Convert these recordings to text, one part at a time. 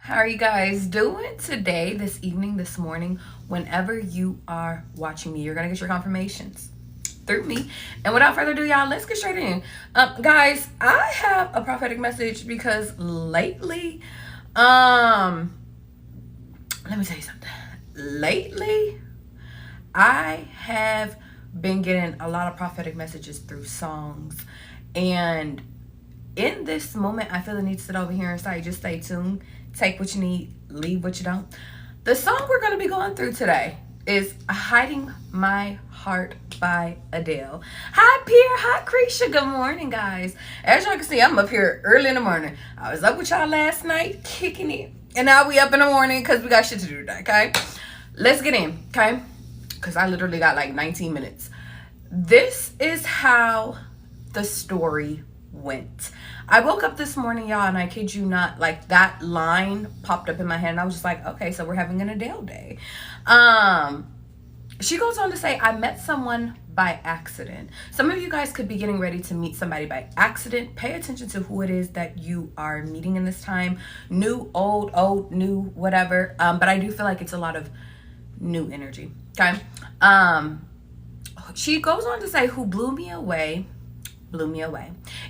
How are you guys doing today, this evening, this morning? Whenever you are watching me, you're going to get your confirmations through me. And without further ado, y'all, let's get straight in. Guys, I have a prophetic message because lately, let me tell you something. Lately, I have been getting a lot of prophetic messages through songs. And in this moment, I feel the need to sit over here and say, just stay tuned. Take what you need, leave what you don't. The song we're going to be going through today is Hiding My Heart by Adele. Hi, Pierre. Hi, Creisha. Good morning, guys. As y'all can see, I'm up here early in the morning. I was up with y'all last night, kicking it. And now we up in the morning because we got shit to do today, okay? Let's get in, okay? Because I literally got like 19 minutes. This is how the story went. I woke up this morning, y'all, and I kid you not, like that line popped up in my head, and I was just like, okay, so we're having an Adele day. She goes on to say, I met someone by accident. Some of you guys could be getting ready to meet somebody by accident. Pay attention to who it is that you are meeting in this time. New, old, new, whatever. But I do feel like it's a lot of new energy, okay? She goes on to say, who blew me away.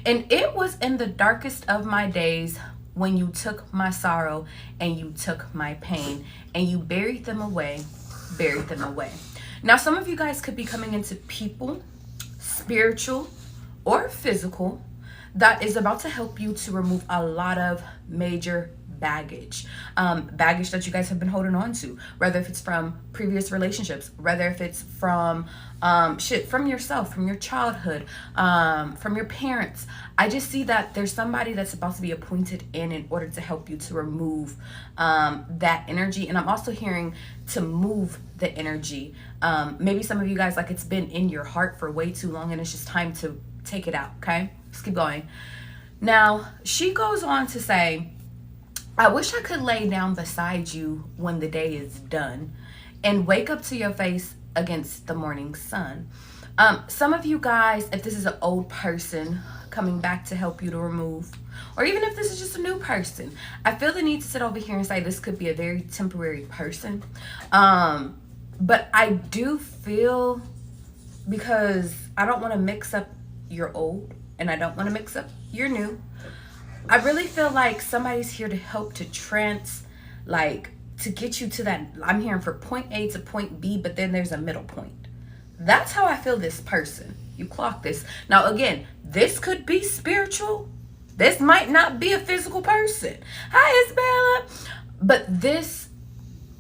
And it was in the darkest of my days when you took my sorrow and you took my pain and you buried them away. Now, some of you guys could be coming into people, spiritual or physical, that is about to help you to remove a lot of major baggage that you guys have been holding on to, whether if it's from previous relationships, whether if it's from from yourself, from your childhood, from your parents. I just see that there's somebody that's about to be appointed in order to help you to remove that energy. And I'm also hearing to move the energy. Maybe some of you guys, like, it's been in your heart for way too long and it's just time to take it out. Okay, let's keep going. Now, she goes on to say, I wish I could lay down beside you when the day is done and wake up to your face against the morning sun. Some of you guys, if this is an old person coming back to help you to remove, or even if this is just a new person, I feel the need to sit over here and say this could be a very temporary person. But I do feel, because I don't want to mix up your old and I don't want to mix up your new, I really feel like somebody's here to help to to get you to that. I'm hearing for point A to point B, but then there's a middle point. That's how I feel this person. You clock this. Now, again, this could be spiritual. This might not be a physical person. Hi, Isabella. But this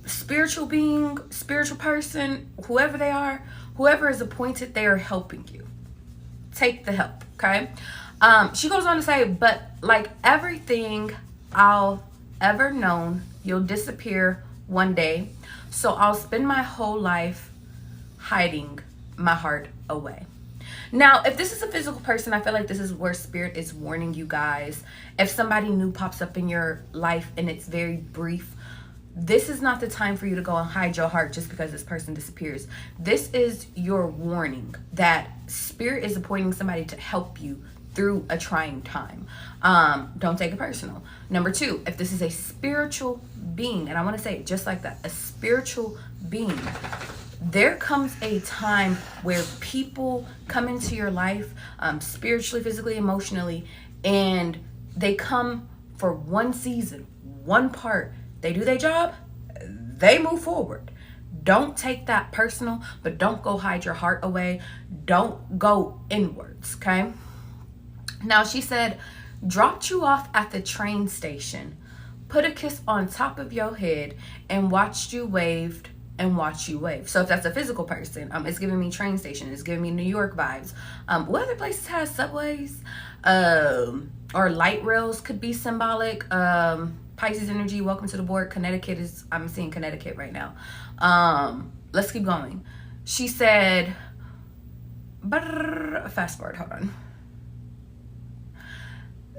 spiritual being, spiritual person, whoever they are, whoever is appointed, they are helping you. Take the help, okay? She goes on to say, but like everything I'll ever known, you'll disappear one day. So I'll spend my whole life hiding my heart away. Now, if this is a physical person, I feel like this is where spirit is warning you guys. If somebody new pops up in your life and it's very brief, this is not the time for you to go and hide your heart just because this person disappears. This is your warning that spirit is appointing somebody to help you through a trying time. Don't take it personal. Number two, if this is a spiritual being, and I want to say it just like that, a spiritual being, there comes a time where people come into your life, spiritually, physically, emotionally, and they come for one season, one part. They do their job, they move forward. Don't take that personal, but don't go hide your heart away. Don't go inwards, okay? Now, she said, dropped you off at the train station, put a kiss on top of your head, and watched you waved and watch you wave. So if that's a physical person, it's giving me train station. It's giving me New York vibes. What other places has subways? Or light rails could be symbolic. Pisces energy, welcome to the board. Connecticut is, I'm seeing Connecticut right now. Let's keep going. She said, fast forward, hold on.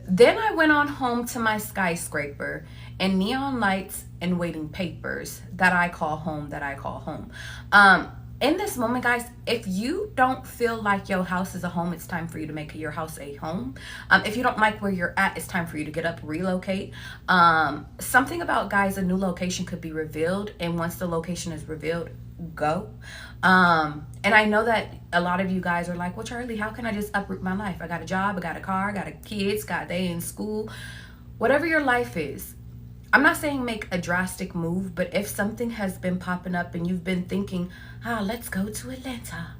Then I went on home to my skyscraper and neon lights and waiting papers that I call home, in this moment, guys, if you don't feel like your house is a home, it's time for you to make your house a home. If you don't like where you're at, it's time for you to get up, relocate. Something about, guys, a new location could be revealed, and once the location is revealed, go. And I know that a lot of you guys are like, well, Charlie, how can I just uproot my life? I got a job, I got a car, I got a kids, they in school. Whatever your life is, I'm not saying make a drastic move, but if something has been popping up and you've been thinking, let's go to Atlanta.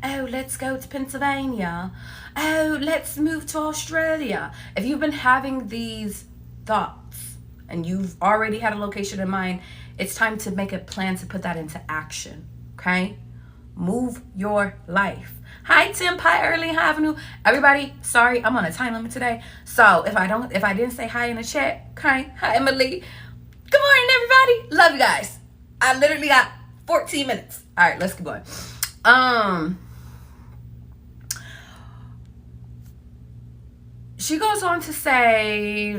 Oh, let's go to Pennsylvania. Oh, let's move to Australia. If you've been having these thoughts and you've already had a location in mind, it's time to make a plan to put that into action, okay? Move your life. Hi, Tim Pie, Early Avenue. Everybody, sorry, I'm on a time limit today. So if I didn't say hi in the chat, okay? Hi, Emily. Good morning, everybody. Love you guys. I literally got 14 minutes. All right, let's keep going. She goes on to say,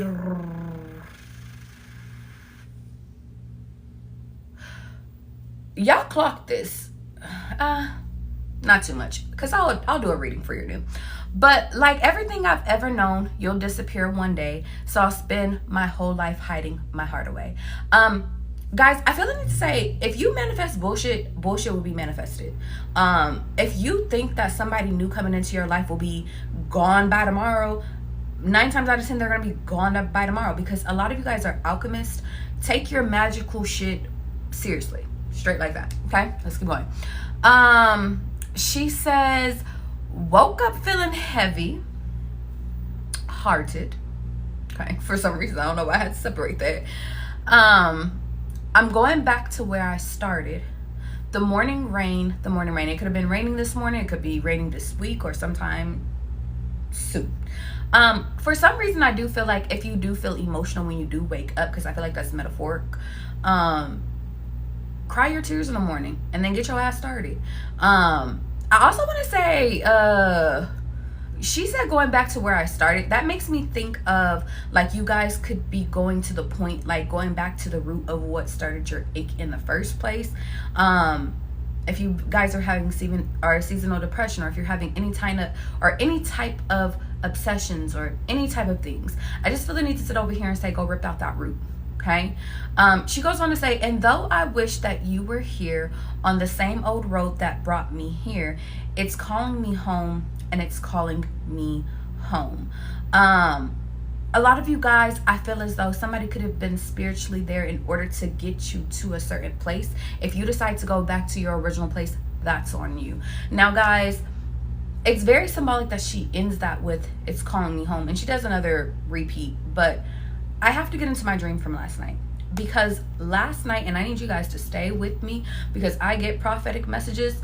y'all clock this. Not too much, because I'll do a reading for you too. But like everything I've ever known, you'll disappear one day. So I'll spend my whole life hiding my heart away. Guys, I feel the need to say, if you manifest bullshit, bullshit will be manifested. If you think that somebody new coming into your life will be gone by tomorrow, 9 times out of 10, they're going to be gone by tomorrow, because a lot of you guys are alchemists. Take your magical shit seriously. Straight like that. Okay, let's keep going. She says, woke up feeling heavy hearted. Okay, for some reason, I don't know why I had to separate that. I'm going back to where I started. The morning rain. It could have been raining this morning. It could be raining this week or sometime soon. For some reason, I do feel like if you do feel emotional when you do wake up, because I feel like that's metaphoric, cry your tears in the morning and then get your ass started. I also want to say, she said going back to where I started. That makes me think of like you guys could be going to the point, like going back to the root of what started your ache in the first place. If you guys are having seasonal depression, or if you're having any type of obsessions or any type of things, I just feel the need to sit over here and say, go rip out that root. Okay. She goes on to say, and though I wish that you were here on the same old road that brought me here, it's calling me home, and it's calling me home. A lot of you guys, I feel as though somebody could have been spiritually there in order to get you to a certain place. If you decide to go back to your original place, that's on you. Now, guys, it's very symbolic that she ends that with, it's calling me home. And she does another repeat, but I have to get into my dream from last night, because last night, and I need you guys to stay with me because I get prophetic messages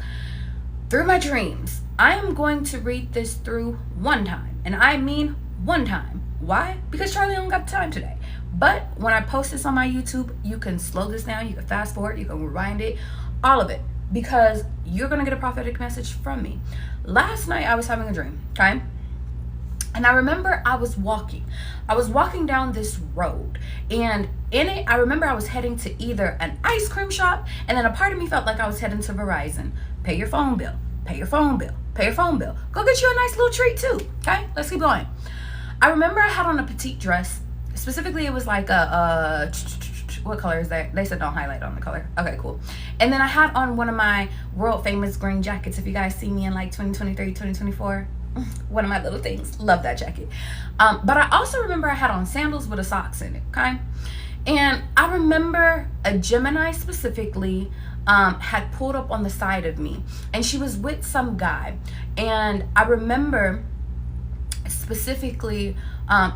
through my dreams. I am going to read this through one time, and I mean one time. Why? Because Charlie don't got time today. But when I post this on my YouTube, you can slow this down, you can fast forward, you can rewind it, all of it, because you're going to get a prophetic message from me. Last night, I was having a dream, okay? And I remember I was walking down this road, and in it, I remember I was heading to either an ice cream shop, and then a part of me felt like I was heading to Verizon. Pay your phone bill, pay your phone bill, pay your phone bill. Go get you a nice little treat too, okay? Let's keep going. I remember I had on a petite dress. Specifically, it was like a what color is that? They said don't highlight on the color. Okay, cool. And then I had on one of my world famous green jackets. If you guys see me in like 2023, 2024, one of my little things. Love that jacket. But I also remember I had on sandals with a socks in it, okay? And I remember a Gemini specifically had pulled up on the side of me, and she was with some guy. And I remember specifically,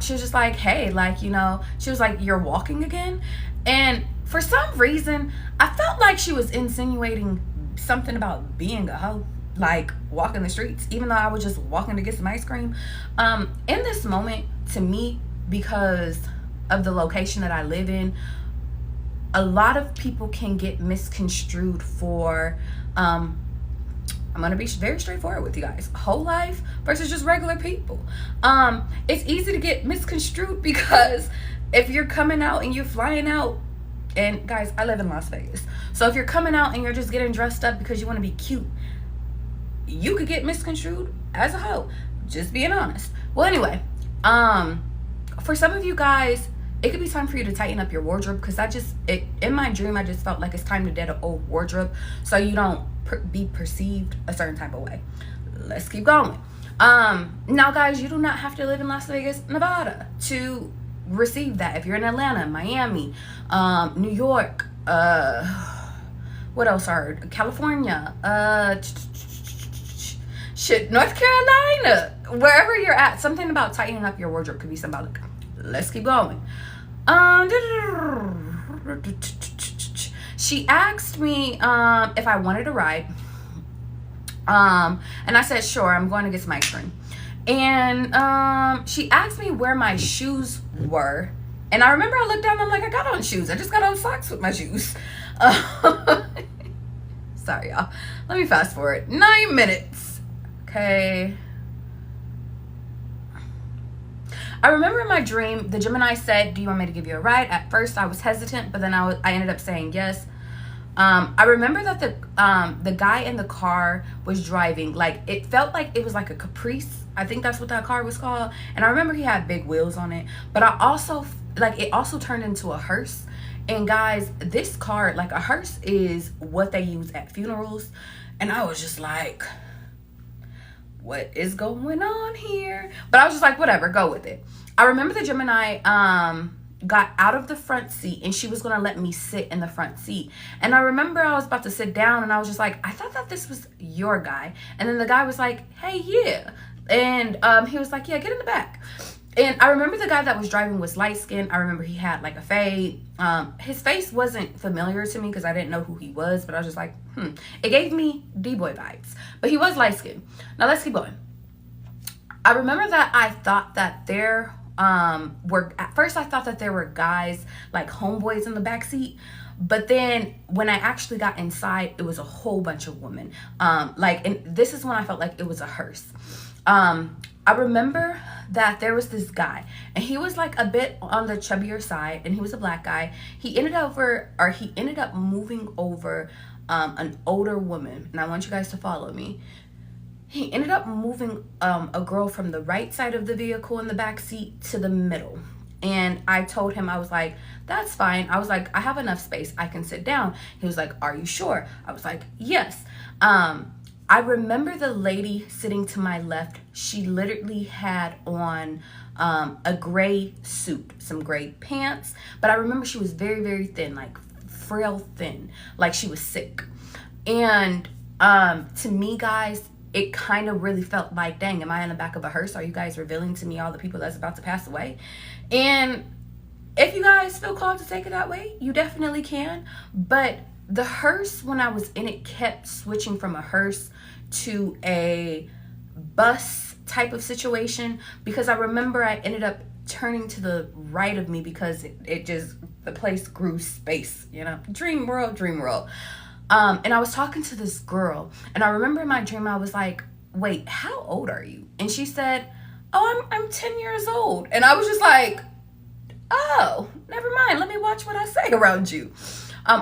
she was just like, hey, like, you know, she was like, you're walking again? And for some reason, I felt like she was insinuating something about being a hoe, like walking the streets, even though I was just walking to get some ice cream. In this moment, to me, because of the location that I live in, a lot of people can get misconstrued for, I'm going to be very straightforward with you guys, whole life versus just regular people. It's easy to get misconstrued because if you're coming out and you're flying out And guys, I live in Las Vegas. So if you're coming out and you're just getting dressed up because you want to be cute, you could get misconstrued as a hoe. Just being honest. Well, anyway, for some of you guys, it could be time for you to tighten up your wardrobe, because in my dream, I just felt like it's time to dead an old wardrobe so you don't be perceived a certain type of way. Let's keep going. Now guys, you do not have to live in Las Vegas, Nevada to receive that. If you're in Atlanta, Miami, New York, what else are California, North Carolina, wherever you're at, something about tightening up your wardrobe could be symbolic. Let's keep going. She asked me if I wanted a ride. And I said, sure, I'm going to get some ice cream. And she asked me where my shoes were. And I remember I looked down and I'm like, I got on shoes. I just got on socks with my shoes. Sorry, y'all. Let me fast forward. 9 minutes. Okay. I remember in my dream, the Gemini said, do you want me to give you a ride? At first, I was hesitant, but then I ended up saying yes. I remember that the guy in the car was driving, like, it felt like it was like a Caprice. I think that's what that car was called. And I remember he had big wheels on it. But I also, like, it also turned into a hearse. And guys, this car, like, a hearse is what they use at funerals. And I was just like, what is going on here? But I was just like, whatever, go with it. I remember the Gemini got out of the front seat and she was gonna let me sit in the front seat. And I remember I was about to sit down and I was just like, I thought that this was your guy. And then the guy was like, hey, yeah. And he was like, yeah, get in the back. And I remember the guy that was driving was light skinned. I remember he had like a fade. His face wasn't familiar to me because I didn't know who he was, but I was just like, It gave me D-boy vibes. But he was light skinned. Now let's keep going. I remember that I thought that there at first I thought that there were guys, like homeboys in the back seat. But then when I actually got inside, it was a whole bunch of women. And this is when I felt like it was a hearse. I remember that there was this guy and he was like a bit on the chubbier side and he was a black guy. He ended up moving over an older woman. And I want you guys to follow me. He ended up moving a girl from the right side of the vehicle in the back seat to the middle. And I told him, I was like, that's fine. I was like, I have enough space. I can sit down. He was like, are you sure? I was like, yes. I remember the lady sitting to my left. She literally had on a gray suit, some gray pants. But I remember she was very, very thin, like frail thin, like she was sick. And to me, guys, it kind of really felt like, dang, am I in the back of a hearse? Are you guys revealing to me all the people that's about to pass away? And if you guys feel called to take it that way, you definitely can. But the hearse, when I was in it, kept switching from a hearse to a bus type of situation, because I remember I ended up turning to the right of me because the place grew space, you know, dream world, dream world. And I was talking to this girl, and I remember in my dream, I was like, wait, how old are you? And she said, oh, I'm 10 years old. And I was just like, oh, never mind. Let me watch what I say around you.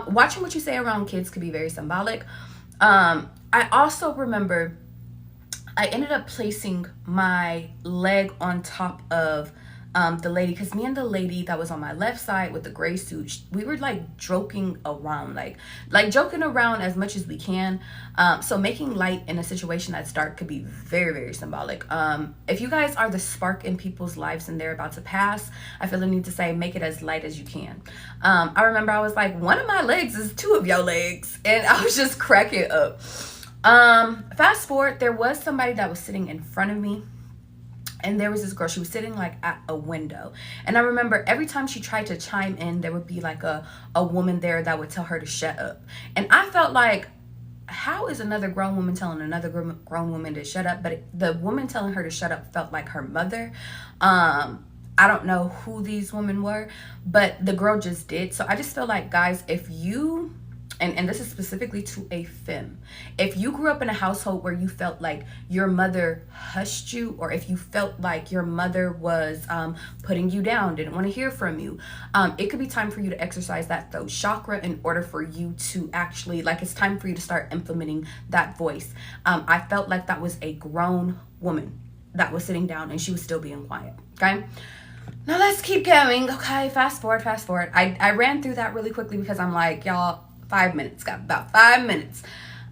Watching what you say around kids could be very symbolic. I also remember I ended up placing my leg on top of the lady, because me and the lady that was on my left side with the gray suit, we were like joking around, like joking around as much as we can. So making light in a situation that's dark could be very, very symbolic. If you guys are the spark in people's lives and they're about to pass, I feel the need to say, make it as light as you can. I remember I was like, one of my legs is two of your legs, and I was just cracking up. Fast forward, there was somebody that was sitting in front of me. And there was this girl, she was sitting like at a window. And I remember every time she tried to chime in, there would be like a woman there that would tell her to shut up. And I felt like, how is another grown woman telling another grown woman to shut up? But the woman telling her to shut up felt like her mother. I don't know who these women were, but the girl just did. So I just feel like, guys, if you and this is specifically to a femme. If you grew up in a household where you felt like your mother hushed you, or if you felt like your mother was putting you down, didn't want to hear from you, it could be time for you to exercise that throat chakra in order for you to actually, like, it's time for you to start implementing that voice. I felt like that was a grown woman that was sitting down and she was still being quiet. Okay. Now let's keep going. Okay, fast forward. I ran through that really quickly because I'm like, y'all, 5 minutes, got about 5 minutes.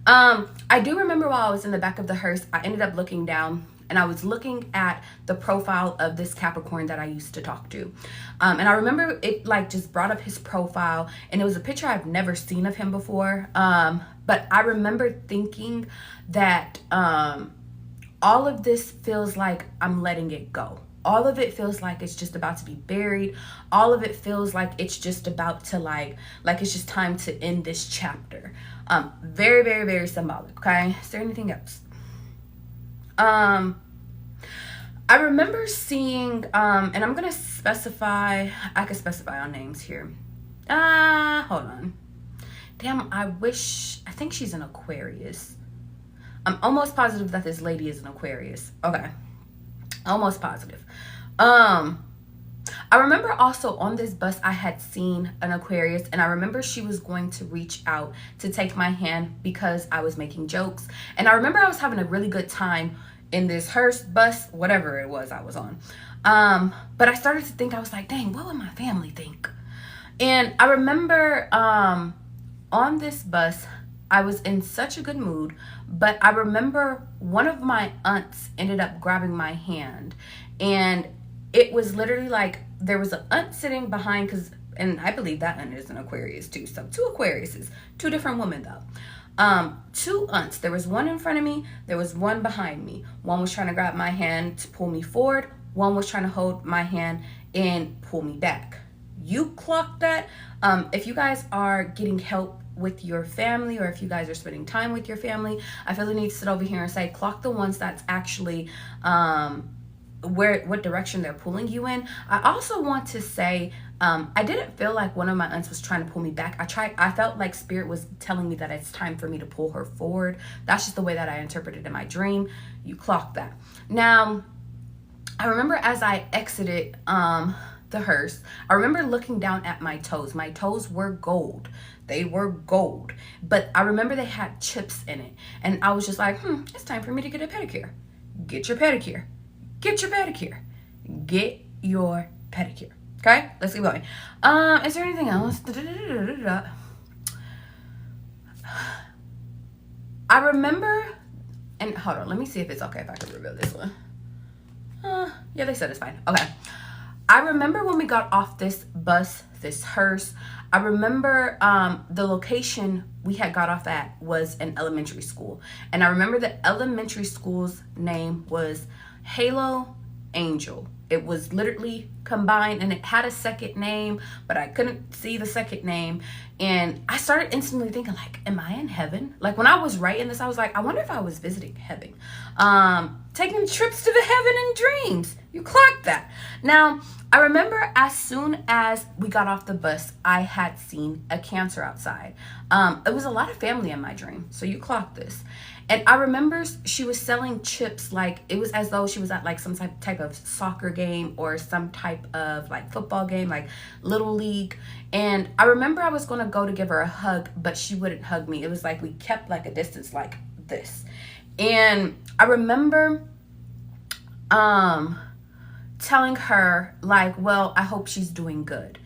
I do remember while I was in the back of the hearse, I ended up looking down and I was looking at the profile of this Capricorn that I used to talk to. And I remember it like just brought up his profile, and it was a picture I've never seen of him before. But I remember thinking that all of this feels like I'm letting it go. All of it feels like it's just about to be buried. All of it feels like it's just about to like it's just time to end this chapter. Very, very, very symbolic. Okay. Is there anything else? I remember seeing, and I'm going to specify, I could specify on names here. Hold on. Damn, I think she's an Aquarius. I'm almost positive that this lady is an Aquarius. Okay. Almost positive. I remember also on this bus I had seen an Aquarius, and I remember she was going to reach out to take my hand because I was making jokes. And I remember I was having a really good time in this hearse, bus, whatever it was I was on. But I started to think, I was like, dang, what would my family think? And I remember on this bus, I was in such a good mood, but I remember one of my aunts ended up grabbing my hand, and it was literally like there was an aunt sitting behind, and I believe that aunt is an Aquarius too. So 2 Aquariuses, 2 different women though. 2 aunts. There was one in front of me, there was one behind me. One was trying to grab my hand to pull me forward. One was trying to hold my hand and pull me back. You clocked that. If you guys are getting help with your family, or if you guys are spending time with your family, I feel the need to sit over here and say, clock the ones that's actually what direction they're pulling you in. I also want to say, I didn't feel like one of my aunts was trying to pull me back. I felt like spirit was telling me that it's time for me to pull her forward. That's just the way that I interpreted in my dream. You clocked that. Now, I remember as I exited the hearse, I remember looking down at my toes. My toes were gold. They were gold. But I remember they had chips in it. And I was just like, it's time for me to get a pedicure. Get your pedicure. Get your pedicure. Get your pedicure. Okay? Let's keep going. Is there anything else? I remember, and hold on, let me see if it's okay if I can reveal this one. Yeah, they said it's fine. Okay. I remember when we got off this bus, this hearse, I remember the location we had got off at was an elementary school. And I remember the elementary school's name was Halo Angel. It was literally combined, and it had a second name, but I couldn't see the second name. And I started instantly thinking, like, am I in heaven? Like, when I was writing this, I was like, I wonder if I was visiting heaven. Taking trips to the heaven in dreams. You clocked that. Now, I remember as soon as we got off the bus, I had seen a Cancer outside. It was a lot of family in my dream, so you clocked this. And I remember she was selling chips, like it was as though she was at like some type of soccer game or some type of like football game, like Little League. And I remember I was going to go to give her a hug, but she wouldn't hug me. It was like we kept like a distance like this. And I remember telling her like, well, I hope she's doing good.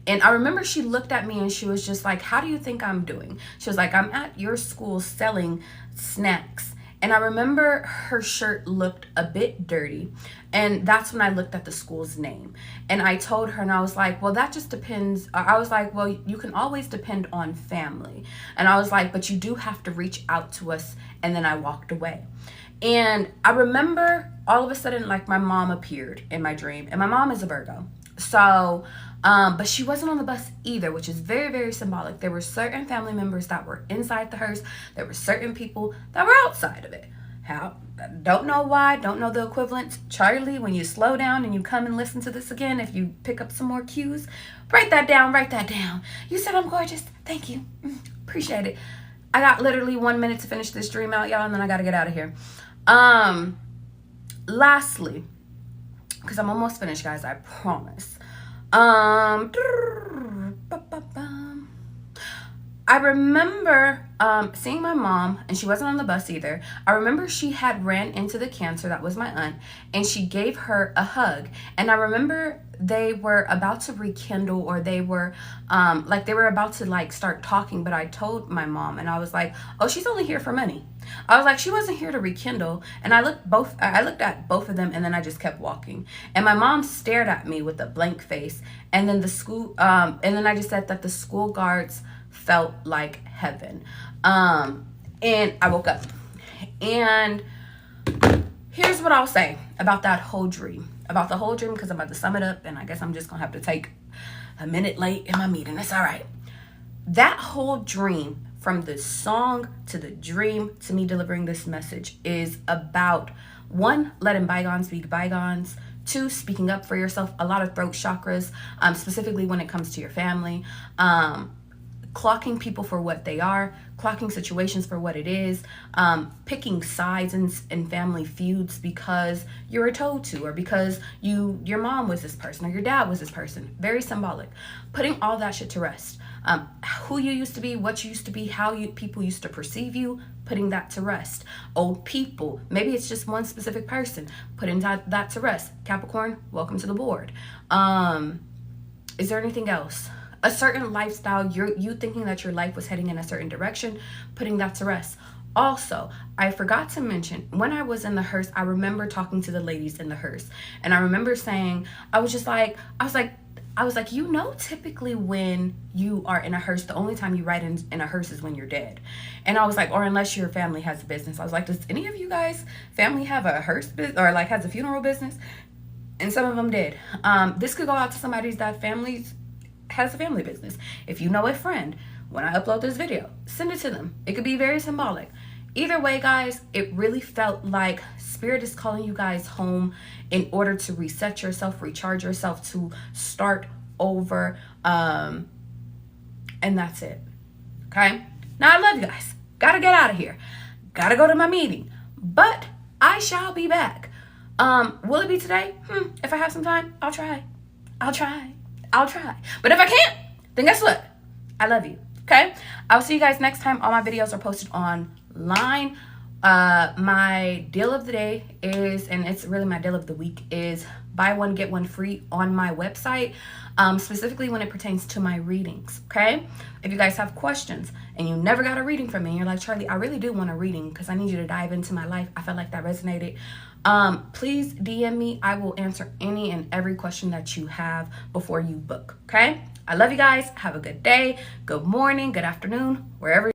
And I remember she looked at me and she was just like, how do you think I'm doing? She was like, I'm at your school selling snacks. And I remember her shirt looked a bit dirty. And that's when I looked at the school's name. And I told her, and I was like, well, that just depends. I was like, well, you can always depend on family. And I was like, but you do have to reach out to us. And then I walked away. And I remember all of a sudden, like my mom appeared in my dream. And my mom is a Virgo. So, but she wasn't on the bus either, which is very, very symbolic. There were certain family members that were inside the hearse. There were certain people that were outside of it. How? Don't know why. Don't know the equivalent. Charlie, when you slow down and you come and listen to this again, if you pick up some more cues, write that down. Write that down. You said I'm gorgeous. Thank you. Appreciate it. I got literally 1 minute to finish this dream out, y'all, and then I gotta get out of here. Lastly, because I'm almost finished, guys, I promise. I remember seeing my mom, and she wasn't on the bus either. I remember she had ran into the cancer, that was my aunt, and she gave her a hug. And I remember they were about to rekindle, or they were they were about to like start talking, but I told my mom, and I was like, oh, she's only here for money. I was like, she wasn't here to rekindle. And I looked at both of them, and then I just kept walking. And my mom stared at me with a blank face. And then and then I just said that the school guards felt like heaven. And I woke up. And here's what I'll say about that whole dream. About the whole dream, because I'm about to sum it up, and I guess I'm just gonna have to take a minute late in my meeting. That's all right. That whole dream, from the song to the dream to me delivering this message, is about 1, letting bygones be bygones. 2, speaking up for yourself. A lot of throat chakras, specifically when it comes to your family. Clocking people for what they are, clocking situations for what it is, picking sides in family feuds because you were told to, or because your mom was this person, or your dad was this person. Very symbolic. Putting all that shit to rest. Who you used to be, what you used to be, how people used to perceive you, putting that to rest. Old people, maybe it's just one specific person, putting that to rest. Capricorn, welcome to the board. Is there anything else? A certain lifestyle, you thinking that your life was heading in a certain direction, putting that to rest. Also, I forgot to mention, when I was in the hearse, I remember talking to the ladies in the hearse, and I remember saying, I was like, typically when you are in a hearse, the only time you ride in a hearse is when you're dead. And I was like, or unless your family has a business. I was like, does any of you guys family have a hearse business, or like has a funeral business? And some of them did. This could go out to somebody's that has a family business. If you know a friend, when I upload this video, send it to them. It could be very symbolic. Either way, guys, it really felt like Spirit is calling you guys home in order to reset yourself, recharge yourself, to start over. And that's it. Okay? Now, I love you guys. Gotta get out of here. Gotta go to my meeting. But I shall be back. Will it be today? If I have some time, I'll try. But if I can't, then guess what? I love you. Okay? I'll see you guys next time. All my videos are posted online. My deal of the day is, and it's really my deal of the week, is buy one, get one free on my website, specifically when it pertains to my readings. Okay? If you guys have questions and you never got a reading from me, and you're like, Charlie, I really do want a reading because I need you to dive into my life. I felt like that resonated. Please DM me. I will answer any and every question that you have before you book. Okay? I love you guys. Have a good day, good morning, good afternoon, wherever